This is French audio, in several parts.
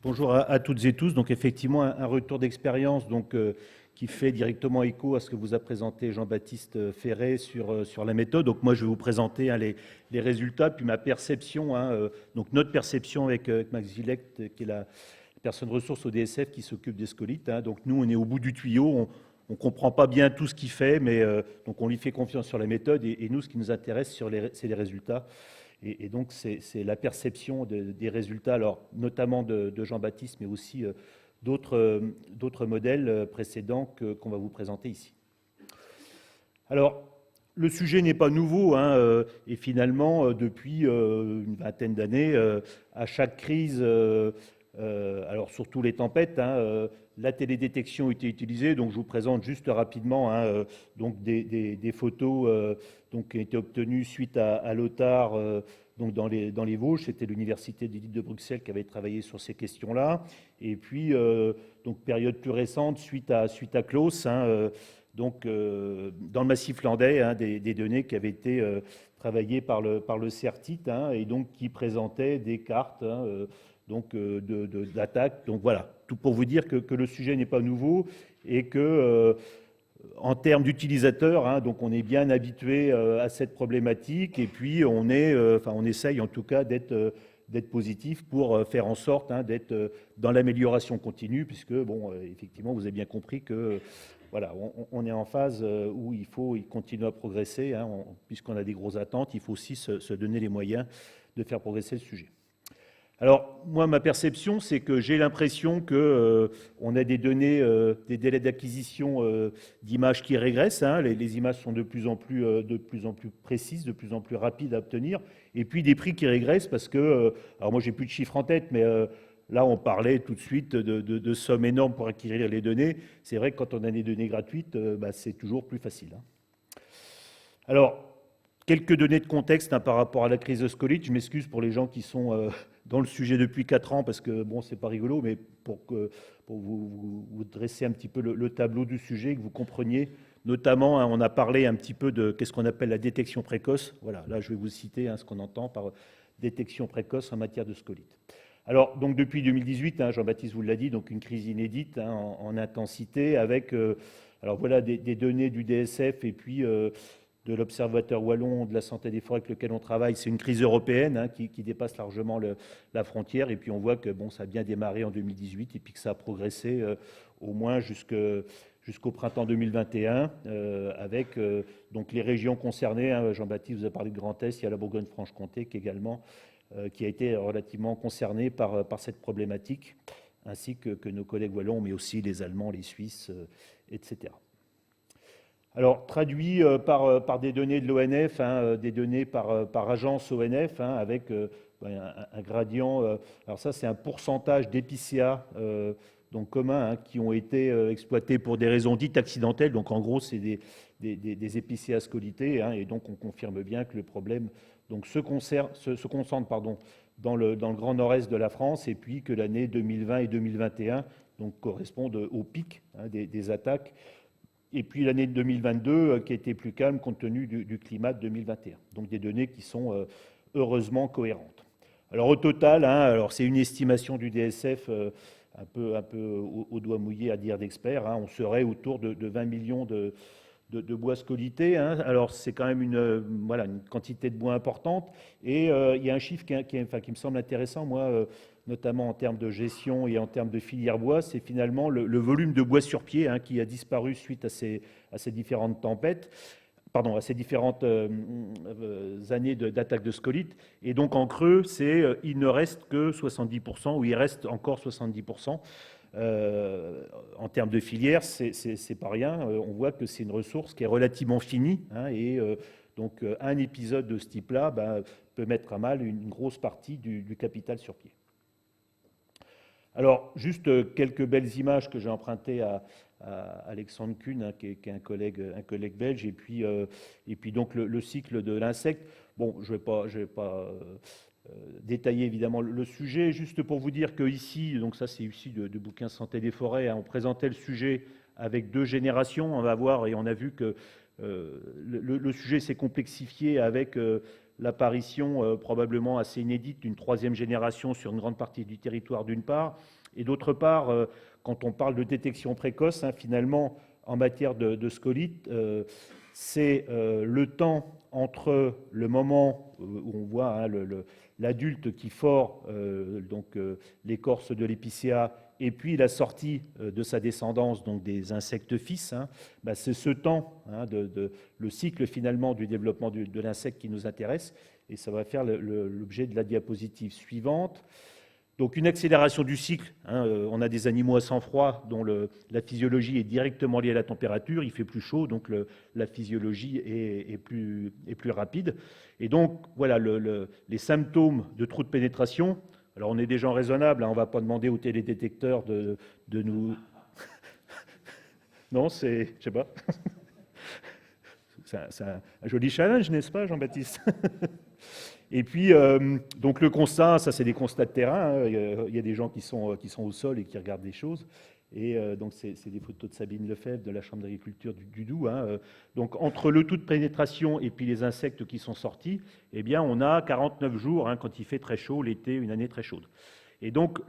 Bonjour à toutes et tous. Donc effectivement, un retour d'expérience qui fait directement écho à ce que vous a présenté Jean-Baptiste Ferret sur la méthode. Donc moi, je vais vous présenter les résultats, puis ma perception, donc notre perception avec Max Gillect, qui est la personne ressource au DSF qui s'occupe des scolites. Donc nous, on est au bout du tuyau. On ne comprend pas bien tout ce qu'il fait, mais donc on lui fait confiance sur la méthode. Et nous, ce qui nous intéresse, c'est les résultats. Et donc, c'est la perception des résultats, alors, notamment de Jean-Baptiste, mais aussi d'autres modèles précédents qu'on va vous présenter ici. Alors, le sujet n'est pas nouveau, et finalement, depuis une vingtaine d'années, à chaque crise, alors surtout les tempêtes, la télédétection a été utilisée. Donc je vous présente juste rapidement donc des photos donc, qui ont été obtenues suite à l'OTAR donc dans les Vosges. C'était l'Université d'élite de Bruxelles qui avait travaillé sur ces questions-là. Et puis, donc période plus récente, suite à Klaus, donc dans le massif landais, des données qui avaient été travaillées par le CERTIT et donc qui présentaient des cartes donc d'attaque. Donc voilà, tout pour vous dire que le sujet n'est pas nouveau et que en termes d'utilisateurs, donc on est bien habitué à cette problématique et puis on essaye en tout cas d'être positif pour faire en sorte d'être dans l'amélioration continue, puisque bon, effectivement, vous avez bien compris que voilà, on est en phase où il faut continuer à progresser, puisqu'on a des grosses attentes, il faut aussi se donner les moyens de faire progresser le sujet. Alors, moi, ma perception, c'est que j'ai l'impression qu'on a des données, des délais d'acquisition d'images qui régressent. Les images sont de plus en plus précises, de plus en plus rapides à obtenir. Et puis des prix qui régressent parce que, alors moi, j'ai plus de chiffres en tête, mais là, on parlait tout de suite de sommes énormes pour acquérir les données. C'est vrai que quand on a des données gratuites, c'est toujours plus facile. Alors, quelques données de contexte par rapport à la crise de scolite. Je m'excuse pour les gens qui sont dans le sujet depuis 4 ans, parce que bon, c'est pas rigolo, mais pour vous dresser un petit peu le tableau du sujet, que vous compreniez. Notamment, on a parlé un petit peu de qu'est-ce qu'on appelle la détection précoce. Voilà, là, je vais vous citer ce qu'on entend par détection précoce en matière de scolite. Alors, donc depuis 2018, Jean-Baptiste vous l'a dit, donc une crise inédite en intensité, avec alors voilà des données du DSF et puis de l'Observatoire wallon de la santé des forêts avec lequel on travaille. C'est une crise européenne qui dépasse largement la frontière. Et puis on voit que bon, ça a bien démarré en 2018 et puis que ça a progressé au moins jusqu'au printemps 2021 avec donc les régions concernées. Jean-Baptiste vous a parlé de Grand Est, il y a la Bourgogne-Franche-Comté qui a été relativement concernée par cette problématique, ainsi que nos collègues wallons, mais aussi les Allemands, les Suisses, etc. Alors, traduit par des données de l'ONF, des données par agence ONF, avec un gradient. Alors ça, c'est un pourcentage d'épicéas donc communs qui ont été exploités pour des raisons dites accidentelles. Donc, en gros, c'est des épicéas scolités, et donc on confirme bien que le problème donc, se concentre dans le Grand Nord-Est de la France, et puis que l'année 2020 et 2021 donc, correspondent au pic des attaques. Et puis l'année 2022 qui a été plus calme compte tenu du climat de 2021. Donc des données qui sont heureusement cohérentes. Alors au total, alors c'est une estimation du DSF un peu au doigt mouillé à dire d'experts, on serait autour de 20 millions de bois scolités. Alors c'est quand même une quantité de bois importante. Et il y a un chiffre qui me semble intéressant, moi, notamment en termes de gestion et en termes de filière bois, c'est finalement le volume de bois sur pied qui a disparu suite à ces différentes tempêtes, à ces différentes années d'attaque de scolite. Et donc en creux, il ne reste que 70%, ou il reste encore 70%. En termes de filière, c'est pas rien. On voit que c'est une ressource qui est relativement finie, et donc un épisode de ce type-là peut mettre à mal une grosse partie du capital sur pied. Alors, juste quelques belles images que j'ai empruntées à Alexandre Kuhn, qui est un collègue belge, et puis donc le cycle de l'insecte. Bon, je vais pas détailler évidemment le sujet, juste pour vous dire que ici, donc ça c'est issu de bouquins Santé des forêts, on présentait le sujet avec 2 générations. On va voir et on a vu que le sujet s'est complexifié avec l'apparition probablement assez inédite d'une troisième génération sur une grande partie du territoire d'une part, et d'autre part, quand on parle de détection précoce, finalement, en matière de scolytes, c'est le temps entre le moment où on voit l'adulte qui fore l'écorce de l'épicéa et puis la sortie de sa descendance, donc des insectes fils, c'est ce temps, le cycle finalement du développement de l'insecte qui nous intéresse, et ça va faire l'objet de la diapositive suivante. Donc une accélération du cycle, on a des animaux à sang froid dont la physiologie est directement liée à la température, il fait plus chaud, donc la physiologie est plus rapide. Et donc voilà les symptômes de trou de pénétration. Alors on est des gens raisonnables, on ne va pas demander aux télédétecteurs de nous... Non, je sais pas. C'est un joli challenge, n'est-ce pas, Jean-Baptiste? Et puis, donc le constat, ça c'est des constats de terrain, il y a des gens qui sont au sol et qui regardent des choses, et donc c'est des photos de Sabine Lefebvre de la Chambre d'agriculture du Doubs. Donc entre le taux de pénétration et puis les insectes qui sont sortis, eh bien on a 49 jours quand il fait très chaud, l'été, une année très chaude. Et donc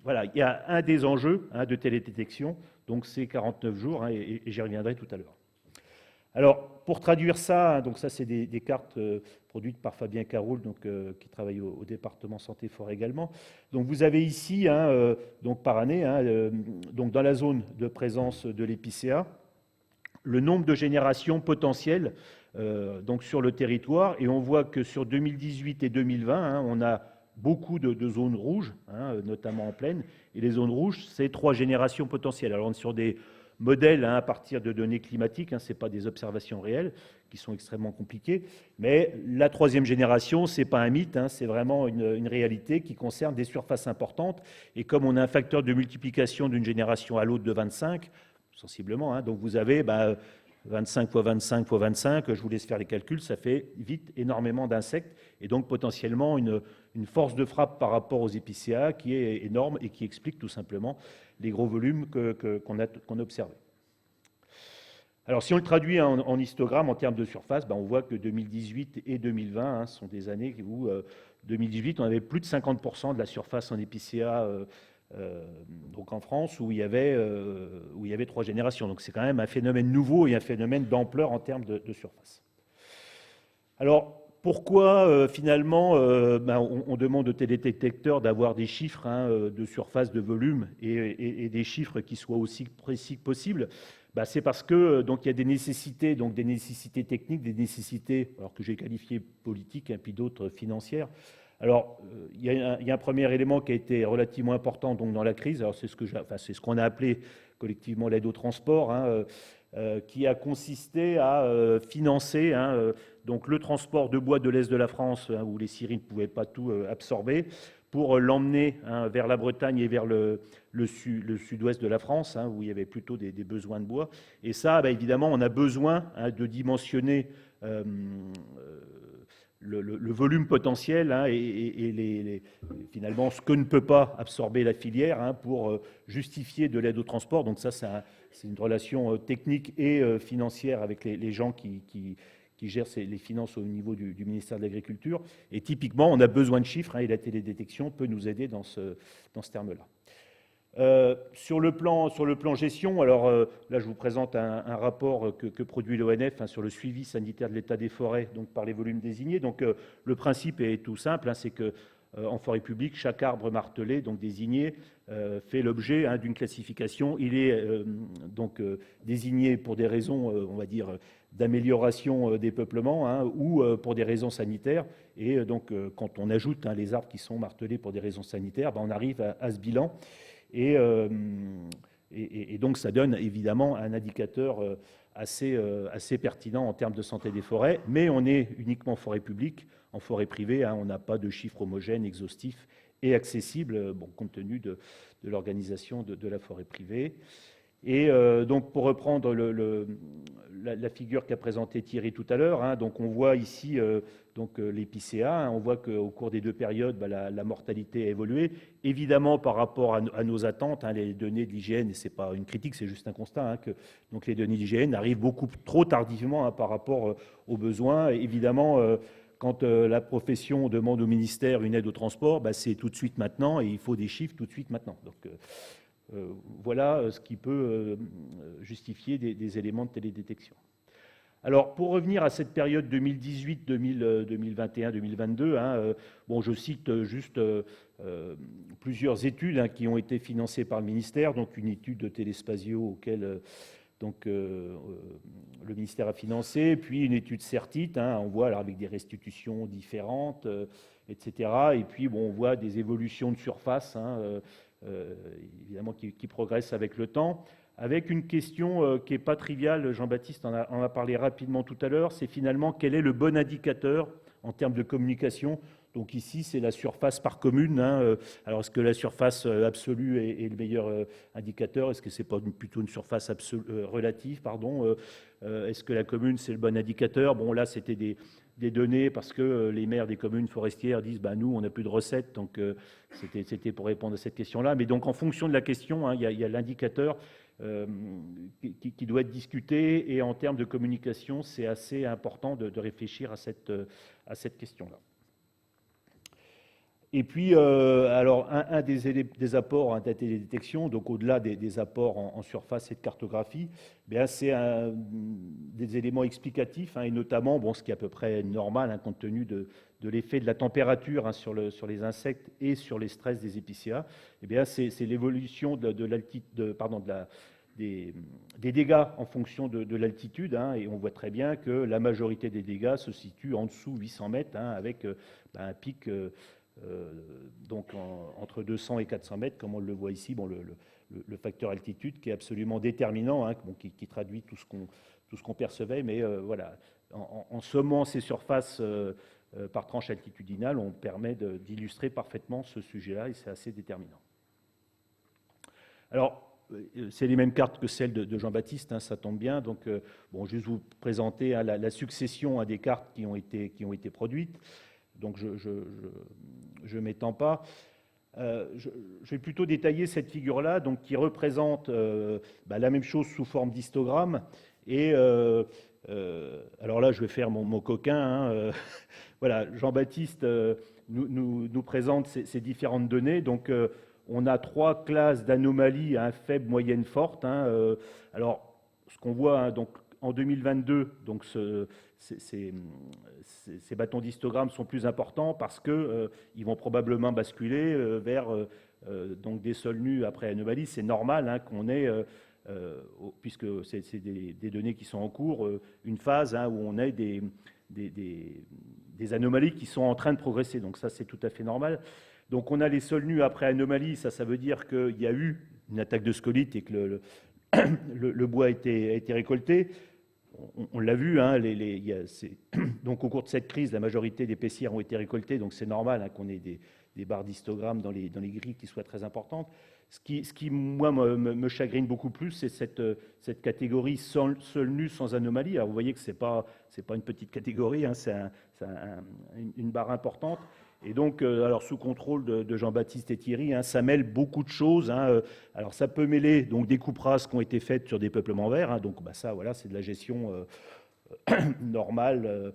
voilà, il y a un des enjeux de télédétection, donc c'est 49 jours, et j'y reviendrai tout à l'heure. Alors, pour traduire ça, donc ça c'est des cartes produites par Fabien Caroul, qui travaille au département santé-forêt également. Donc vous avez ici, donc par année, donc dans la zone de présence de l'épicéa, le nombre de générations potentielles donc sur le territoire, et on voit que sur 2018 et 2020, on a beaucoup de zones rouges, notamment en plaine, et les zones rouges, c'est 3 générations potentielles. Alors on est sur des modèles à partir de données climatiques, ce n'est pas des observations réelles qui sont extrêmement compliquées, mais la 3e génération, ce n'est pas un mythe, c'est vraiment une réalité qui concerne des surfaces importantes, et comme on a un facteur de multiplication d'une génération à l'autre de 25, sensiblement, donc vous avez 25 fois 25 fois 25, je vous laisse faire les calculs, ça fait vite énormément d'insectes, et donc potentiellement une force de frappe par rapport aux épicéas qui est énorme et qui explique tout simplement les gros volumes qu'on a observés. Alors si on le traduit en histogramme, en termes de surface, on voit que 2018 et 2020 sont des années où, 2018, on avait plus de 50% de la surface en épicéa donc en France, où il y avait 3 générations. Donc c'est quand même un phénomène nouveau et un phénomène d'ampleur en termes de surface. Alors, pourquoi finalement on demande aux télédétecteurs d'avoir des chiffres de surface, de volume et des chiffres qui soient aussi précis que possible? C'est parce que donc il y a des nécessités techniques, des nécessités alors que j'ai qualifiées politiques, puis d'autres financières. Alors il y a un premier élément qui a été relativement important donc dans la crise. Alors c'est ce qu'on a appelé collectivement l'aide au transport, qui a consisté à financer donc le transport de bois de l'Est de la France, où les scieries ne pouvaient pas tout absorber, pour l'emmener vers la Bretagne et vers le sud-ouest de la France, où il y avait plutôt des besoins de bois. Et ça, évidemment, on a besoin de dimensionner le volume potentiel et finalement ce que ne peut pas absorber la filière pour justifier de l'aide au transport. Donc ça, c'est une relation technique et financière avec les gens qui gèrent les finances au niveau du ministère de l'Agriculture. Et typiquement, on a besoin de chiffres et la télédétection peut nous aider dans ce terme-là. Sur le plan gestion, alors là je vous présente un rapport que produit l'ONF sur le suivi sanitaire de l'état des forêts donc par les volumes désignés. Donc le principe est tout simple, c'est que en forêt publique, chaque arbre martelé, donc désigné, fait l'objet d'une classification. Il est donc désigné pour des raisons, on va dire, d'amélioration des peuplements ou pour des raisons sanitaires. Et donc quand on ajoute les arbres qui sont martelés pour des raisons sanitaires, on arrive à ce bilan. Et donc ça donne évidemment un indicateur assez pertinent en termes de santé des forêts, mais on est uniquement en forêt publique. En forêt privée, on n'a pas de chiffres homogènes, exhaustifs et accessibles, compte tenu de l'organisation de la forêt privée. Et donc pour reprendre la figure qu'a présentée Thierry tout à l'heure, donc on voit ici l'épicéa, on voit qu'au cours des 2 périodes, la mortalité a évolué. Évidemment, par rapport à nos attentes, les données de l'IGN, et ce n'est pas une critique, c'est juste un constat, que donc les données de l'IGN arrivent beaucoup trop tardivement par rapport aux besoins. Évidemment, quand la profession demande au ministère une aide au transport, c'est tout de suite maintenant et il faut des chiffres tout de suite maintenant. Donc voilà ce qui peut justifier des éléments de télédétection. Alors, pour revenir à cette période 2018, 2021, 2022, bon, je cite juste plusieurs études qui ont été financées par le ministère, donc une étude de téléspatiaux auquel le ministère a financé, puis une étude CERTIT, on voit alors avec des restitutions différentes, etc. Et puis, bon, on voit des évolutions de surface, évidemment, qui progressent avec le temps. Avec une question qui n'est pas triviale, Jean-Baptiste en a parlé rapidement tout à l'heure, c'est finalement quel est le bon indicateur en termes de communication. Donc ici, c'est la surface par commune. Alors, est-ce que la surface absolue est le meilleur indicateur? Est-ce que ce n'est pas plutôt une surface relative, pardon? Est-ce que la commune, c'est le bon indicateur? Bon, là, c'était des données parce que les maires des communes forestières disent nous, on n'a plus de recettes. Donc, c'était pour répondre à cette question-là. Mais donc, en fonction de la question, il y a l'indicateur qui doit être discuté, et en termes de communication, c'est assez important de réfléchir à cette question-là. Et puis, alors, un des apports de la télédétection, donc au-delà des apports en surface et de cartographie, c'est des éléments explicatifs, et notamment, bon, ce qui est à peu près normal, compte tenu de l'effet de la température sur les insectes et sur les stress des épicéas, c'est l'évolution des dégâts en fonction de l'altitude, et on voit très bien que la majorité des dégâts se situent en dessous 800 mètres, avec un pic donc entre 200 et 400 mètres, comme on le voit ici, bon, le facteur altitude qui est absolument déterminant, qui traduit tout ce qu'on percevait, mais voilà, en sommant ces surfaces par tranche altitudinale, on permet d'illustrer parfaitement ce sujet-là, et c'est assez déterminant. Alors, c'est les mêmes cartes que celles de Jean-Baptiste, ça tombe bien. Donc, bon, juste vous présenter la succession des cartes qui ont été produites. Donc, je ne m'étends pas. Je vais plutôt détailler cette figure-là, donc qui représente la même chose sous forme d'histogramme. Et alors là, je vais faire mon coquin. Voilà, Jean-Baptiste nous présente ces différentes données. Donc, on a 3 classes d'anomalies, faibles, moyennes, fortes. Alors, ce qu'on voit, donc en 2022, donc ces bâtons d'histogramme sont plus importants parce qu'ils vont probablement basculer vers donc des sols nus après anomalie. C'est normal qu'on ait, puisque c'est des données qui sont en cours, une phase où on a des anomalies qui sont en train de progresser. Donc ça, c'est tout à fait normal. Donc on a les sols nus après anomalie, ça veut dire qu'il y a eu une attaque de scolyte et que le bois a été récolté. On l'a vu, donc au cours de cette crise, la majorité des pessières ont été récoltées, donc c'est normal qu'on ait des barres d'histogramme dans les grilles qui soient très importantes. Ce qui moi, me chagrine beaucoup plus, c'est cette catégorie sol nu sans anomalie. Alors vous voyez que c'est pas une petite catégorie, c'est une barre importante. Et donc, alors sous contrôle de Jean-Baptiste et Thierry, ça mêle beaucoup de choses. Alors, ça peut mêler donc des coupes rases qui ont été faites sur des peuplements verts. Donc, ça, voilà, c'est de la gestion normale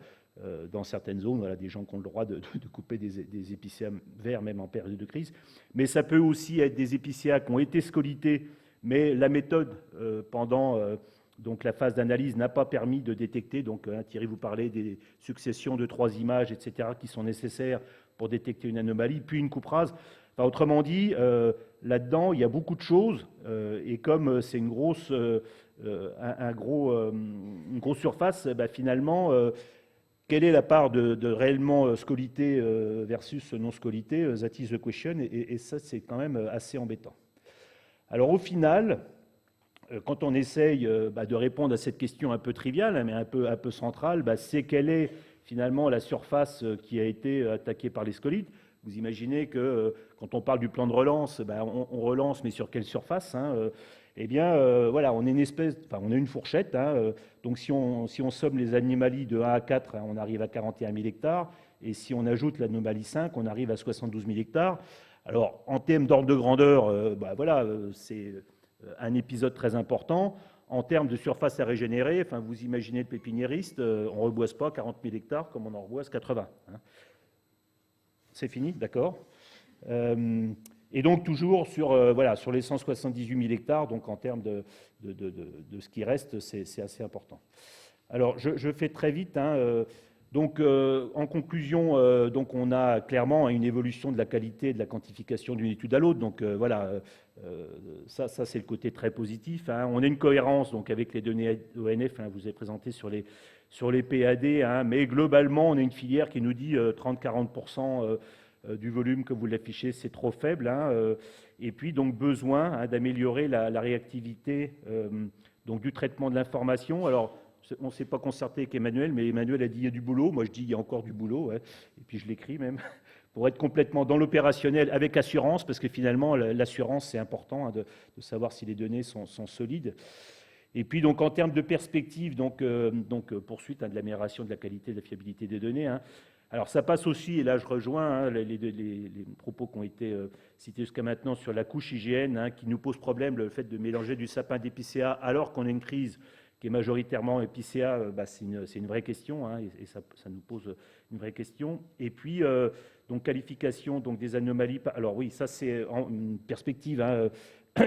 dans certaines zones. Voilà, des gens qui ont le droit de couper des épicéas verts, même en période de crise. Mais ça peut aussi être des épicéas qui ont été scolités, mais la méthode pendant donc la phase d'analyse n'a pas permis de détecter. Donc, Thierry vous parlait des successions de 3 images, etc., qui sont nécessaires pour détecter une anomalie, puis une coupe rase. Enfin, autrement dit, là-dedans, il y a beaucoup de choses, et comme c'est une grosse surface, finalement, quelle est la part de réellement scolité versus non scolité? That is the question, et ça, c'est quand même assez embêtant. Alors, au final, quand on essaye de répondre à cette question un peu triviale, mais un peu centrale, c'est quelle est finalement la surface qui a été attaquée par les scolites. Vous imaginez que quand on parle du plan de relance, on relance, mais sur quelle surface? Eh bien, voilà, on a une fourchette. Donc, si on somme les anomalies de 1 à 4, on arrive à 41 000 hectares. Et si on ajoute l'anomalie 5, on arrive à 72 000 hectares. Alors, en termes d'ordre de grandeur, voilà, c'est un épisode très important. en termes de surface à régénérer, enfin, vous imaginez le pépiniériste, on ne reboise pas 40 000 hectares comme on en reboise 80. Hein. C'est fini, d'accord. Et donc toujours sur, voilà, sur les 178 000 hectares, donc en termes de ce qui reste, c'est assez important. Alors je fais très vite. Hein, donc, en conclusion, donc on a clairement une évolution de la qualité et de la quantification d'une étude à l'autre. Donc, voilà, ça c'est le côté très positif. Hein. On a une cohérence donc, avec les données ONF, hein, vous avez présenté sur les PAD, hein, mais globalement, on a une filière qui nous dit 30-40% du volume que vous l'affichez, c'est trop faible. Hein, et puis, donc, besoin hein, d'améliorer la réactivité donc, du traitement de l'information. Alors, on ne s'est pas concerté avec Emmanuel, mais Emmanuel a dit il y a du boulot. Moi, je dis il y a encore du boulot. Ouais. Et puis, je l'écris même, pour être complètement dans l'opérationnel avec assurance, parce que finalement, l'assurance, c'est important hein, de savoir si les données sont solides. Et puis, donc, en termes de perspective, donc poursuite hein, de l'amélioration de la qualité et de la fiabilité des données. Hein. Alors, ça passe aussi, et là, je rejoins hein, les propos qui ont été cités jusqu'à maintenant sur la couche hygiène, hein, qui nous pose problème, le fait de mélanger du sapin d'épicéa alors qu'on a une crise qui est majoritairement épicéa, bah, c'est une vraie question, hein, et ça nous pose une vraie question. Et puis, donc, qualification donc, des anomalies. Alors oui, ça c'est une perspective. Hein,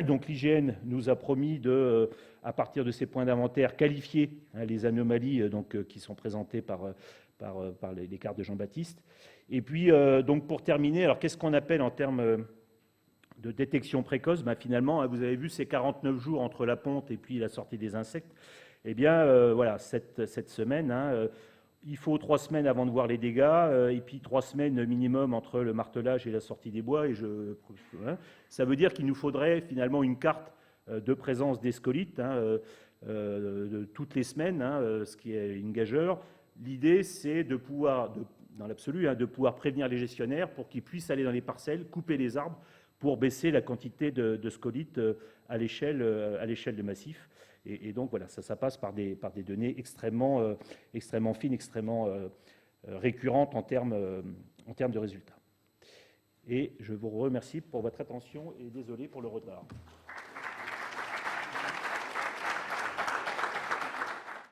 donc l'IGN nous a promis de, à partir de ces points d'inventaire, qualifier hein, les anomalies donc, qui sont présentées par les cartes de Jean-Baptiste. Et puis, donc pour terminer, alors qu'est-ce qu'on appelle en termes de détection précoce? Ben, finalement, hein, vous avez vu ces 49 jours entre la ponte et puis la sortie des insectes. Eh bien, voilà, cette semaine, hein, il faut 3 semaines avant de voir les dégâts, et puis 3 semaines minimum entre le martelage et la sortie des bois. Et hein, ça veut dire qu'il nous faudrait finalement une carte de présence des scolites hein, toutes les semaines, hein, ce qui est une gageure. L'idée, c'est de pouvoir, dans l'absolu, hein, de pouvoir prévenir les gestionnaires pour qu'ils puissent aller dans les parcelles, couper les arbres pour baisser la quantité de scolites à l'échelle de massif. Et donc, voilà, ça passe par des données extrêmement fines, extrêmement récurrentes en termes de résultats. Et je vous remercie pour votre attention et désolé pour le retard.